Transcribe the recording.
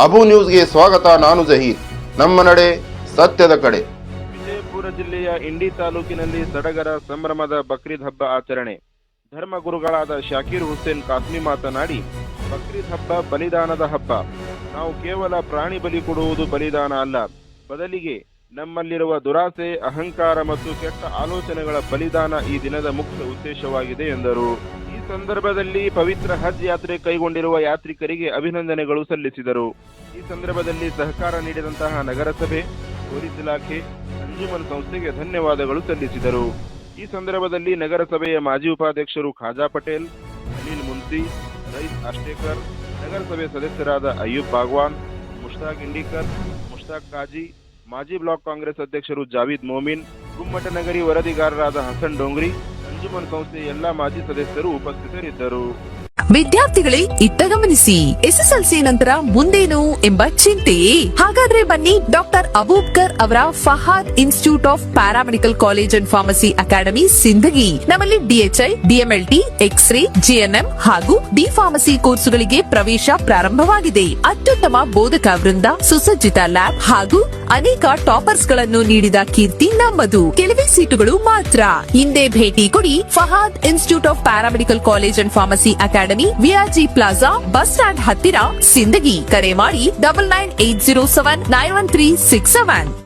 ಅಬು ನ್ಯೂಸ್ಗೆ ಸ್ವಾಗತ. ನಾನು ಜಹೀರ್. ನಮ್ಮ ನಡೆ ಸತ್ಯದ ಕಡೆ. ವಿಜಯಪುರ ಜಿಲ್ಲೆಯ ಇಂಡಿ ತಾಲೂಕಿನಲ್ಲಿ ಸಡಗರ ಸಂಭ್ರಮದ ಬಕ್ರೀದ್ ಹಬ್ಬ ಆಚರಣೆ. ಧರ್ಮಗುರುಗಳಾದ ಶಾಕೀರ್ ಹುಸೇನ್ ಕಾಸ್ಮಿ ಮಾತನಾಡಿ, ಬಕ್ರೀದ್ ಹಬ್ಬ ಬಲಿದಾನದ ಹಬ್ಬ. ನಾವು ಕೇವಲ ಪ್ರಾಣಿ ಬಲಿ ಕೊಡುವುದು ಬಲಿದಾನ ಅಲ್ಲ, ಬದಲಿಗೆ ನಮ್ಮಲ್ಲಿರುವ ದುರಾಸೆ, ಅಹಂಕಾರ ಮತ್ತು ಕೆಟ್ಟ ಆಲೋಚನೆಗಳ ಬಲಿದಾನ ಈ ದಿನದ ಮುಖ್ಯ ಉದ್ದೇಶವಾಗಿದೆ ಎಂದರು. ಈ ಸಂದರ್ಭದಲ್ಲಿ ಪವಿತ್ರ ಹಜ್ ಯಾತ್ರೆ ಕೈಗೊಂಡಿರುವ ಯಾತ್ರಿಕರಿಗೆ ಅಭಿನಂದನೆಗಳು ಸಲ್ಲಿಸಿದರು. ಈ ಸಂದರ್ಭದಲ್ಲಿ ಸಹಕಾರ ನೀಡಿದಂತಹ ನಗರಸಭೆ, ಪೊಲೀಸ್ ಇಲಾಖೆ, ಅಂಜುಮನ್ ಸಂಸ್ಥೆಗೆ ಧನ್ಯವಾದಗಳು ಸಲ್ಲಿಸಿದರು. ಈ ಸಂದರ್ಭದಲ್ಲಿ ನಗರಸಭೆಯ ಮಾಜಿ ಉಪಾಧ್ಯಕ್ಷರು ಖಾಜಾ ಪಟೇಲ್, ಅನಿಲ್ ಮುನ್ಸಿ, ರೈಸ್ ಅಷ್ಟೇಕರ್, ನಗರಸಭೆ ಸದಸ್ಯರಾದ ಅಯ್ಯೂಬ್ ಬಾಗ್ವಾನ್, ಮುಷ್ತಾಕ್ ಇಂಡಿಕರ್, ಮುಷ್ತಾಕ್ ಕಾಜಿ, ಮಾಜಿ ಬ್ಲಾಕ್ ಕಾಂಗ್ರೆಸ್ ಅಧ್ಯಕ್ಷರು ಜಾವೀದ್ ಮೋಮಿನ್, ಗುಮ್ಮಟನಗರಿ ವರದಿಗಾರರಾದ ಹಸನ್ ಡೋಂಗ್ರಿ, ಅಂಜುಮನ್ ಸಂಸ್ಥೆಯ ಎಲ್ಲಾ ಮಾಜಿ ಸದಸ್ಯರು ಉಪಸ್ಥಿತರಿದ್ದರು. ವಿದ್ಯಾರ್ಥಿಗಳೇ, ಇತ್ತ ಗಮನಿಸಿ. ಎಸ್ಎಸ್ಎಲ್ಸಿ ನಂತರ ಮುಂದೇನು ಎಂಬ ಚಿಂತೆಯೇ? ಹಾಗಾದ್ರೆ ಬನ್ನಿ ಡಾಕ್ಟರ್ ಅಬೂಬ್ಕರ್ ಅವರ Fahad institute of paramedical college and pharmacy academy Sindagi. ನಮ್ಮಲ್ಲಿ ಡಿಎಚ್ಐ, ಡಿಎಂಎಲ್ಟಿ, ಎಕ್ಸ್ರೇ, ಜಿಎನ್ಎಂ ಹಾಗೂ ಡಿ ಫಾರ್ಮಸಿ ಕೋರ್ಸುಗಳಿಗೆ ಪ್ರವೇಶ ಪ್ರಾರಂಭವಾಗಿದೆ. ಅತ್ಯುತ್ತಮ ಬೋಧಕ ವೃಂದ, ಸುಸಜ್ಜಿತ ಲ್ಯಾಬ್ ಹಾಗೂ ಅನೇಕ ಟಾಪರ್ಸ್ ಗಳನ್ನು ನೀಡಿದ ಕೀರ್ತಿ ನಮ್ಮದು. ಕೆಲವೇ ಸೀಟುಗಳು ಮಾತ್ರ. ಹಿಂದೆ ಭೇಟಿ ಕೊಡಿ Fahad institute of paramedical college and pharmacy academy, VRG plaza, bus stand ಹತ್ತಿರ, ಸಿಂದಗಿ. ಕರೆ ಮಾಡಿ 9980791367.